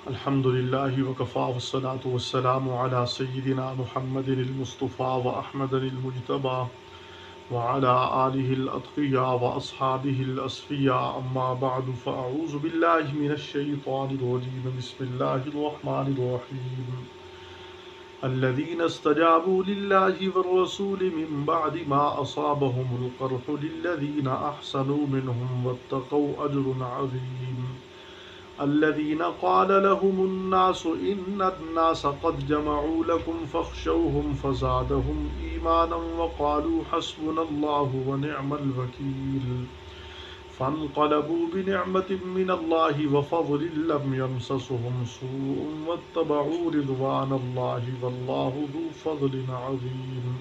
الحمد لله وكفى والصلاة والسلام على سيدنا محمد المصطفى وأحمد المجتبى وعلى آله الأتقياء وأصحابه الأصفياء أما بعد فأعوذ بالله من الشيطان الرجيم بسم الله الرحمن الرحيم الذين استجابوا لله والرسول من بعد ما أصابهم القرح للذين أحسنوا منهم واتقوا أجر عظيم الذين قال لهم الناس إن الناس قد جمعوا لكم فاخشوهم فزادهم إيمانا وقالوا حسبنا الله ونعم الوكيل فانقلبوا بنعمة من الله وفضل لم يمسسهم سوء واتبعوا رضوان الله والله ذو فضل عظيم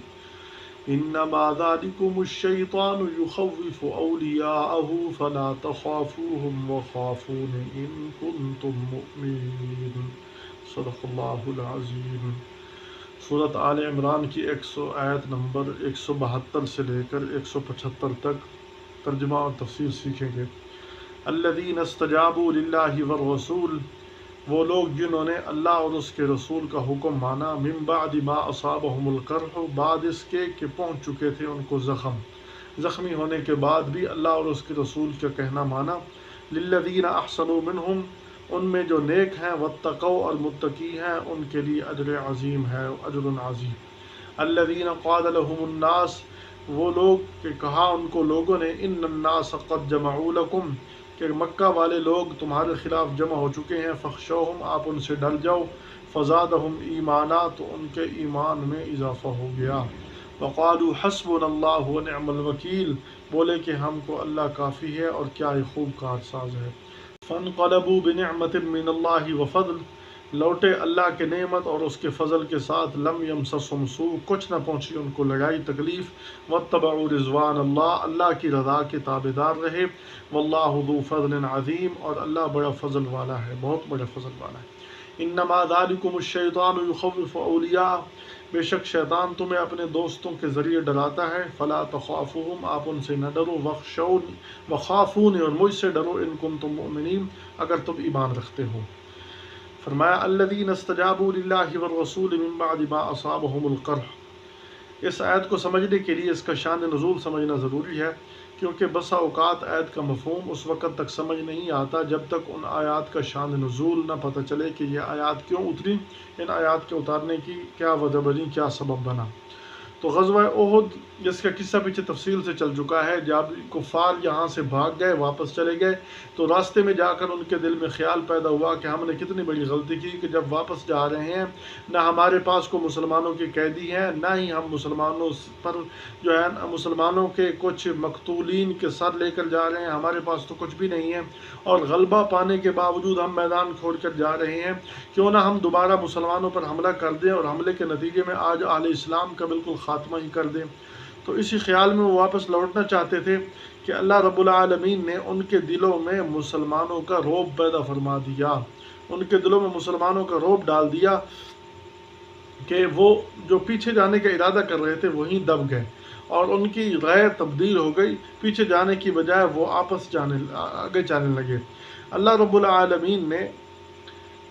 إنما ذلكم الشيطان يخوف أولياءه فلا تخافوهم وخافون إن كنتم مؤمنين صدق اللہ العظیم۔ سورۃ آل عمران کی آیت نمبر 172 سے لے کر 175 تک ترجمہ اور تفسیر سیکھیں گے۔ الذین استجابوا للہ والرسول، وہ لوگ جنہوں نے اللہ اور اس کے رسول کا حکم مانا، من بعد ما اصابہم القرح، بعد اس کے کہ پہنچ چکے تھے ان کو زخمی ہونے کے بعد بھی اللہ اور اس کے رسول کا کہنا مانا، للذین احسنوا منہم، ان میں جو نیک ہیں، واتقوا اور متقی ہیں، ان کے لیے اجر عظیم ہے، اجر عظیم۔ الذین قال لهم الناس، وہ لوگ کہ کہا ان کو لوگوں نے، ان الناس قد جمعوا لکم، کہ مکہ والے لوگ تمہارے خلاف جمع ہو چکے ہیں، فخشوہم، آپ ان سے ڈر جاؤ، فزادہم ایمانا، تو ان کے ایمان میں اضافہ ہو گیا، وقالوا حسبنا اللہ ونعم الوکیل، بولے کہ ہم کو اللہ کافی ہے اور کیا ہی خوب کارساز ہے۔ فانقلبوا بنعمت من اللہ وفضل، لوٹے اللہ کے نعمت اور اس کے فضل کے ساتھ، لم یمسسہم سوء، کچھ نہ پہنچی ان کو لڑائی تکلیف، واتبعوا رضوان اللہ، اللہ کی رضا کے تابعدار رہے، واللہ ذو فضل عظیم، اور اللہ بڑا فضل والا ہے، بہت بڑا فضل والا ہے۔ انما ذالکم الشیطان یخوف اولیاء، بے شک شیطان تمہیں اپنے دوستوں کے ذریعے ڈراتا ہے، فلا تخافوہم، آپ ان سے نہ ڈرو، وخافون، اور مجھ سے ڈرو، ان کنتم مؤمنین، اگر تم ایمان رکھتے ہو۔ فرمایا الذین استجابوا للہ والرسول من بعد ما اصابہم القرح، اس آیت کو سمجھنے کے لیے اس کا شان نزول سمجھنا ضروری ہے، کیونکہ بسا اوقات آیت کا مفہوم اس وقت تک سمجھ نہیں آتا جب تک ان آیات کا شان نزول نہ پتہ چلے کہ یہ آیات کیوں اتری، ان آیات کے اتارنے کی کیا وجہ بنی، کیا سبب بنا۔ تو غزوہ احد، جس کا قصہ پیچھے تفصیل سے چل چکا ہے، جب کفار یہاں سے بھاگ گئے، واپس چلے گئے، تو راستے میں جا کر ان کے دل میں خیال پیدا ہوا کہ ہم نے کتنی بڑی غلطی کی کہ جب واپس جا رہے ہیں، نہ ہمارے پاس کو مسلمانوں کے قیدی ہیں، نہ ہی ہم مسلمانوں پر جو ہے مسلمانوں کے کچھ مقتولین کے سر لے کر جا رہے ہیں، ہمارے پاس تو کچھ بھی نہیں ہے، اور غلبہ پانے کے باوجود ہم میدان چھوڑ کر جا رہے ہیں، کیوں نہ ہم دوبارہ مسلمانوں پر حملہ کر دیں اور حملے کے نتیجے میں آج اہل اسلام کا بالکل خاتمہ ہی کر دیں۔ تو اسی خیال میں وہ واپس لوٹنا چاہتے تھے کہ اللہ رب العالمین نے ان کے دلوں میں مسلمانوں کا رعب پیدا فرما دیا، ان کے دلوں میں مسلمانوں کا رعب ڈال دیا کہ وہ جو پیچھے جانے کا ارادہ کر رہے تھے وہیں دب گئے، اور ان کی غیر تبدیل ہو گئی، پیچھے جانے کی بجائے وہ آگے جانے لگے۔ اللہ رب العالمین نے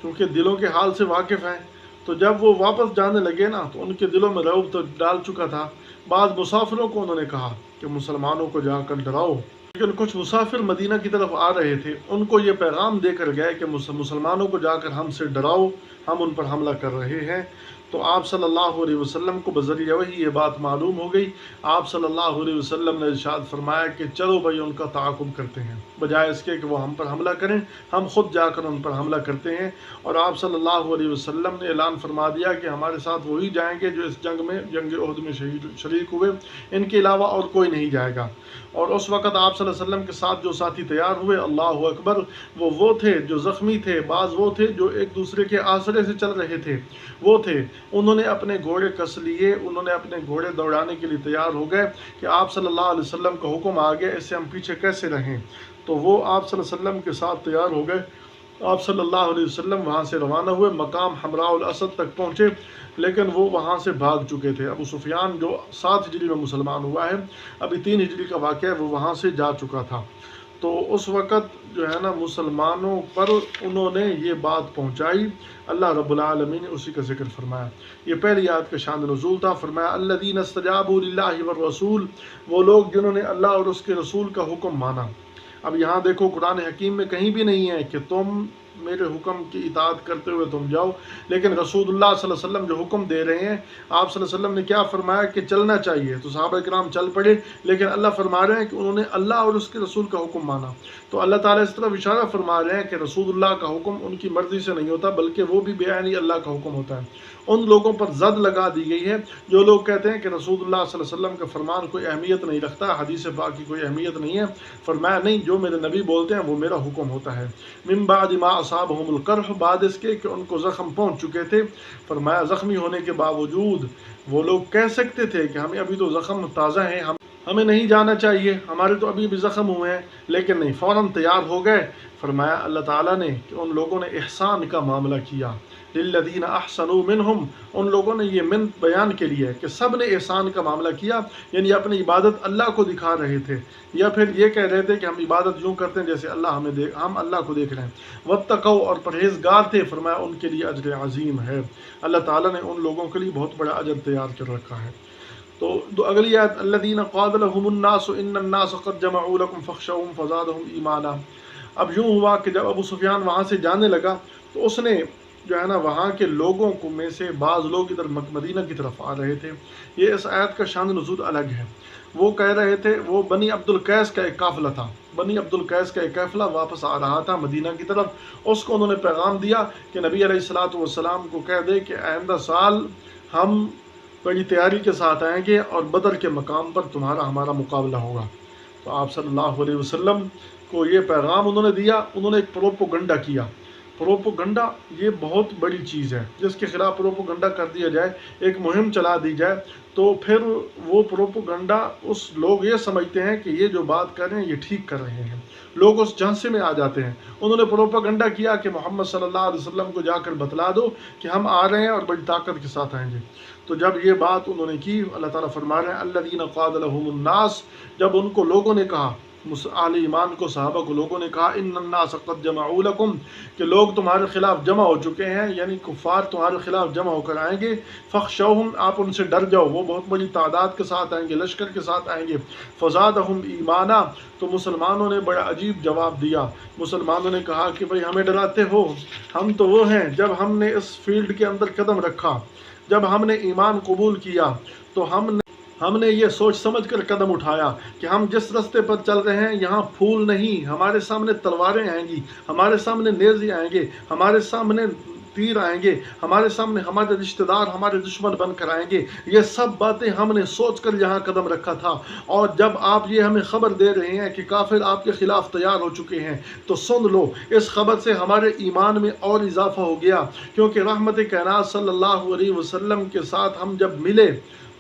کیونکہ دلوں کے حال سے واقف ہیں، تو جب وہ واپس جانے لگے نا، تو ان کے دلوں میں رعب تو ڈال چکا تھا۔ بعض مسافروں کو انہوں نے کہا کہ مسلمانوں کو جا کر ڈراؤ، لیکن کچھ مسافر مدینہ کی طرف آ رہے تھے، ان کو یہ پیغام دے کر گئے کہ مسلمانوں کو جا کر ہم سے ڈراؤ، ہم ان پر حملہ کر رہے ہیں۔ تو آپ صلی اللہ علیہ وسلم کو بذریعہ وحی یہ بات معلوم ہو گئی۔ آپ صلی اللہ علیہ وسلم نے ارشاد فرمایا کہ چلو بھائی ان کا تعاقب کرتے ہیں، بجائے اس کے کہ وہ ہم پر حملہ کریں، ہم خود جا کر ان پر حملہ کرتے ہیں۔ اور آپ صلی اللہ علیہ وسلم نے اعلان فرما دیا کہ ہمارے ساتھ وہی جائیں گے جو اس جنگ احد میں شریک ہوئے، ان کے علاوہ اور کوئی نہیں جائے گا۔ اور اس وقت آپ صلی اللہ علیہ وسلم کے ساتھ جو ساتھی تیار ہوئے، اللہ اکبر، وہ تھے جو زخمی تھے، بعض وہ تھے جو ایک دوسرے کے آسرے سے چل رہے تھے، وہ تھے، انہوں نے اپنے گھوڑے کس لیے، انہوں نے اپنے گھوڑے دوڑانے کے لیے تیار ہو گئے کہ آپ صلی اللہ علیہ وسلم کا حکم آ گیا، اس سے ہم پیچھے کیسے رہیں۔ تو وہ آپ صلی اللہ علیہ وسلم کے ساتھ تیار ہو گئے۔ آپ صلی اللہ علیہ وسلم وہاں سے روانہ ہوئے، مقام حمراء الاسد تک پہنچے، لیکن وہ وہاں سے بھاگ چکے تھے۔ ابو سفیان جو 7 ہجری میں مسلمان ہوا ہے، ابھی 3 ہجری کا واقعہ ہے، وہ وہاں سے جا چکا تھا۔ تو اس وقت جو ہے نا مسلمانوں پر انہوں نے یہ بات پہنچائی، اللہ رب العالمین نے اسی کا ذکر فرمایا۔ یہ پہلی آیت کا شان نزول تھا۔ فرمایا الذین استجابوا للہ والرسول، وہ لوگ جنہوں نے اللہ اور اس کے رسول کا حکم مانا۔ اب یہاں دیکھو قرآن حکیم میں کہیں بھی نہیں ہے کہ تم میرے حکم کی اطاعت کرتے ہوئے تم جاؤ، لیکن رسول اللہ صلی اللہ علیہ وسلم جو حکم دے رہے ہیں، آپ صلی اللہ علیہ وسلم نے کیا فرمایا کہ چلنا چاہیے، تو صحابہ کرام چل پڑے، لیکن اللہ فرما رہے ہیں کہ انہوں نے اللہ اور اس کے رسول کا حکم مانا۔ تو اللہ تعالیٰ اس طرف اشارہ فرما رہے ہیں کہ رسول اللہ کا حکم ان کی مرضی سے نہیں ہوتا، بلکہ وہ بھی بے عینی اللہ کا حکم ہوتا ہے۔ ان لوگوں پر زد لگا دی گئی ہے جو لوگ کہتے ہیں کہ رسول اللہ صلی اللہ علیہ وسلم کا فرمان کوئی اہمیت نہیں رکھتا، حدیث پاک کی کوئی اہمیت نہیں ہے۔ فرمایا نہیں، جو میرے نبی بولتے ہیں وہ میرا حکم ہوتا ہے۔ من بعد ما اصابهم القرح، بعد اس کے کہ ان کو زخم پہنچ چکے تھے۔ فرمایا زخمی ہونے کے باوجود وہ لوگ کہہ سکتے تھے کہ ہمیں ابھی تو زخم تازہ ہیں، ہمیں نہیں جانا چاہیے، ہمارے تو ابھی بھی زخم ہوئے ہیں، لیکن نہیں، فوراً تیار ہو گئے۔ فرمایا اللہ تعالیٰ نے کہ ان لوگوں نے احسان کا معاملہ کیا، للذین احسنوا منہم، ان لوگوں نے یہ من بیان کے لیے کہ سب نے احسان کا معاملہ کیا، یعنی اپنی عبادت اللہ کو دکھا رہے تھے، یا پھر یہ کہہ رہے تھے کہ ہم عبادت یوں کرتے ہیں جیسے ہم اللہ کو دیکھ رہے ہیں، واتقوا، اور پرہیزگار تھے۔ فرمایا ان کے لیے اجر عظیم ہے، اللہ تعالیٰ نے ان لوگوں کے لیے بہت بڑا اجر تیار کر رکھا ہے۔ تو اگلی آیت الذین قال لهم الناس ان الناس قد جمعوا لكم فاخشوهم فزادهم ایمانا۔ اب یوں ہوا کہ جب ابو سفیان وہاں سے جانے لگا تو اس نے جو ہے نا وہاں کے لوگوں کو میں سے بعض لوگ ادھر مدینہ کی طرف آ رہے تھے۔ یہ اس آیت کا شان نزول الگ ہے۔ وہ کہہ رہے تھے، وہ بنی عبد القیس کا ایک قافلہ تھا، بنی عبد القیس کا ایک قافلہ واپس آ رہا تھا مدینہ کی طرف۔ اس کو انہوں نے پیغام دیا کہ نبی علیہ الصلاۃ والسلام کو کہہ دے کہ آئندہ سال ہم بڑی تیاری کے ساتھ آئیں گے اور بدر کے مقام پر تمہارا ہمارا مقابلہ ہوگا۔ تو آپ صلی اللہ علیہ وسلم کو یہ پیغام انہوں نے دیا، انہوں نے ایک پروپوگنڈا کیا۔ پروپوگنڈا یہ بہت بڑی چیز ہے، جس کے خلاف پروپوگنڈا کر دیا جائے، ایک مہم چلا دی جائے، تو پھر وہ پروپوگنڈا لوگ یہ سمجھتے ہیں کہ یہ جو بات کر رہے ہیں یہ ٹھیک کر رہے ہیں، لوگ اس جھانسے میں آ جاتے ہیں۔ انہوں نے پروپوگنڈا کیا کہ محمد صلی اللہ علیہ وسلم کو جا کر بتلا دو کہ ہم آ رہے ہیں اور بڑی طاقت کے ساتھ آئیں گے۔ تو جب یہ بات انہوں نے کی، اللہ تعالیٰ فرما رہے ہیں الذین قال لهم الناس، جب ان کو لوگوں نے کہا، اہل ایمان کو، صحابہ کو لوگوں نے کہا ان الناس قد جمعوا لکم، کہ لوگ تمہارے خلاف جمع ہو چکے ہیں، یعنی کفار تمہارے خلاف جمع ہو کر آئیں گے، فخشوہم، آپ ان سے ڈر جاؤ، وہ بہت بڑی تعداد کے ساتھ آئیں گے، لشکر کے ساتھ آئیں گے، فزادہم ایمانا، تو مسلمانوں نے بڑا عجیب جواب دیا۔ مسلمانوں نے کہا کہ بھئی ہمیں ڈراتے ہو، ہم تو وہ ہیں جب ہم نے اس فیلڈ کے اندر قدم رکھا، جب ہم نے ایمان قبول کیا تو ہم نے یہ سوچ سمجھ کر قدم اٹھایا کہ ہم جس رستے پر چل رہے ہیں یہاں پھول نہیں، ہمارے سامنے تلواریں آئیں گی، ہمارے سامنے نیزے آئیں گے، ہمارے سامنے تیر آئیں گے، ہمارے سامنے ہمارے رشتہ دار ہمارے دشمن بن کر آئیں گے۔ یہ سب باتیں ہم نے سوچ کر یہاں قدم رکھا تھا، اور جب آپ یہ ہمیں خبر دے رہے ہیں کہ کافر آپ کے خلاف تیار ہو چکے ہیں تو سن لو، اس خبر سے ہمارے ایمان میں اور اضافہ ہو گیا، کیونکہ رحمت کائنات صلی اللہ علیہ وسلم کے ساتھ ہم جب ملے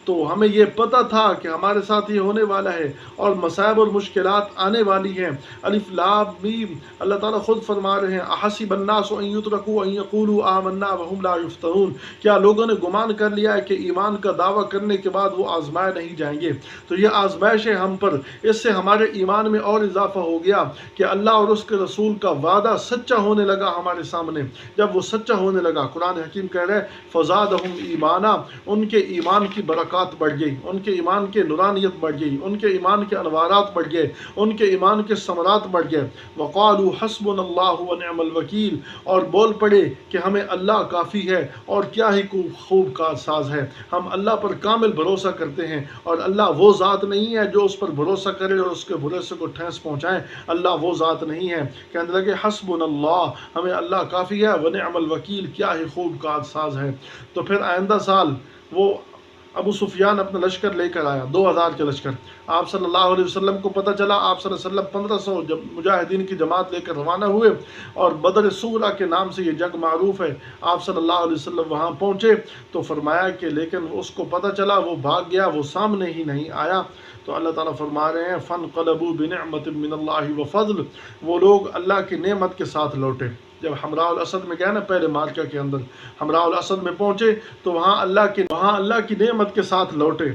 تو ہمیں یہ پتہ تھا کہ ہمارے ساتھ یہ ہونے والا ہے اور مصائب اور مشکلات آنے والی ہیں۔ الف لام میم، اللہ تعالیٰ خود فرما رہے ہیں احسب الناس ان یترکوا ان یقولوا آمنا وهم لا یفتنون، کیا لوگوں نے گمان کر لیا ہے کہ ایمان کا دعویٰ کرنے کے بعد وہ آزمائے نہیں جائیں گے؟ تو یہ آزمائش ہے ہم پر، اس سے ہمارے ایمان میں اور اضافہ ہو گیا کہ اللہ اور اس کے رسول کا وعدہ سچا ہونے لگا ہمارے سامنے۔ جب وہ سچا ہونے لگا، قرآن حکیم کہہ رہے فزادہم ایمانا، ان کے ایمان کی برکات بڑھ گئی، ان کے ایمان کے نورانیت بڑھ گئی، ان کے ایمان کے انوارات بڑھ گئے، ان کے ایمان کے ثمرات بڑھ گئے۔ وقالوا حسبنا اللہ ونعم الوکیل، اور بول پڑے کہ ہمیں اللہ کافی ہے اور کیا ہی خوب کارساز ہے، ہم اللہ پر کامل بھروسہ کرتے ہیں، اور اللہ وہ ذات نہیں ہے جو اس پر بھروسہ کرے اور اس کے بھروسے کو ٹھیس پہنچائے، اللہ وہ ذات نہیں ہے۔ کہنے لگے حسبنا اللہ، ہمیں اللہ کافی ہے، ونعم الوکیل، کیا ہی خوب کارساز ہے۔ تو پھر آئندہ سال وہ ابو سفیان اپنا لشکر لے کر آیا، 2000 کا لشکر۔ آپ صلی اللہ علیہ وسلم کو پتہ چلا، آپ صلی اللہ علیہ وسلم 1500 مجاہدین کی جماعت لے کر روانہ ہوئے، اور بدر صغریٰ کے نام سے یہ جنگ معروف ہے۔ آپ صلی اللہ علیہ وسلم وہاں پہنچے تو فرمایا کہ لیکن اس کو پتہ چلا، وہ بھاگ گیا، وہ سامنے ہی نہیں آیا۔ تو اللہ تعالیٰ فرما رہے ہیں فَانْقَلَبُوا بِنِعْمَةٍ مِّنَ اللَّهِ وَفَضْلٍ، وہ لوگ اللہ کی نعمت کے ساتھ لوٹے۔ جب حمراء الاسد میں گئے نا، پہلے مارکہ کے اندر حمراء الاسد میں پہنچے تو وہاں اللہ کی نعمت کے ساتھ لوٹے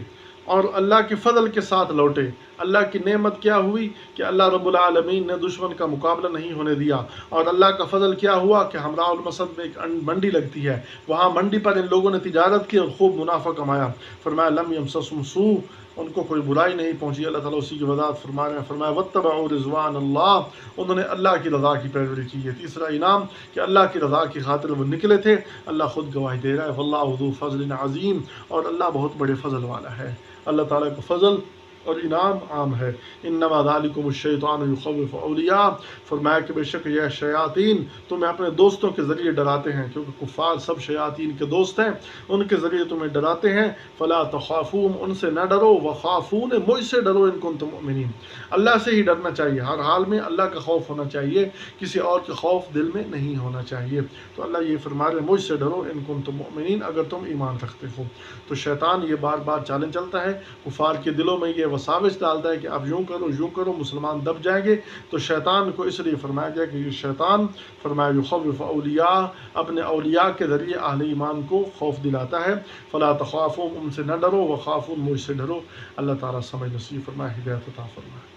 اور اللہ کے فضل کے ساتھ لوٹے۔ اللہ کی نعمت کیا ہوئی کہ اللہ رب العالمین نے دشمن کا مقابلہ نہیں ہونے دیا، اور اللہ کا فضل کیا ہوا کہ ہمراہ المسد میں ایک منڈی لگتی ہے، وہاں منڈی پر ان لوگوں نے تجارت کی اور خوب منافع کمایا۔ فرمایا لم یمسسہم سوء، ان کو کوئی برائی نہیں پہنچی۔ اللہ تعالیٰ اسی کی وضاحت فرما رہے ہیں، فرمایا واتبعوا رضوان اللہ، انہوں نے اللہ کی رضا کی پیروی کی ہے۔ تیسرا انعام کہ اللہ کی رضا کی خاطر وہ نکلے تھے۔ اللہ خود گواہی دے رہا ہے، واللہ ذو فضل عظیم، اور اللہ بہت بڑے فضل والا ہے۔ اللہ تعالیٰ کا فضل اور انعام عام ہے۔ انما ذالکم الشیطان یخوف اولیاء، فرمایا کہ بے شک یہ شیاطین تمہیں اپنے دوستوں کے ذریعے ڈراتے ہیں، کیونکہ کفار سب شیاطین کے دوست ہیں، ان کے ذریعے تمہیں ڈراتے ہیں۔ فلا تخافوہم، ان سے نہ ڈرو، وخافون، مجھ سے ڈرو ان کنتم مؤمنین، اللہ سے ہی ڈرنا چاہیے، ہر حال میں اللہ کا خوف ہونا چاہیے، کسی اور کا خوف دل میں نہیں ہونا چاہیے۔ تو اللہ یہ فرما رہے ہیں مجھ سے ڈرو ان کنتم مؤمنین، اگر تم ایمان رکھتے ہو۔ تو شیطان یہ بار بار چیلنج چلتا ہے، کفار کے دلوں میں یہ وساوس ڈالتا ہے کہ اب یوں کرو مسلمان دب جائیں گے۔ تو شیطان کو اس لیے فرمایا گیا کہ یہ شیطان فرمایا یخوف اولیاء، اپنے اولیاء کے ذریعے اہل ایمان کو خوف دلاتا ہے۔ فلا تخافوہم، ان سے نہ ڈرو، وخافون، مجھ سے ڈرو۔ اللہ تعالیٰ سمجھ نصیب فرمائے، ہدایت عطا فرمائے۔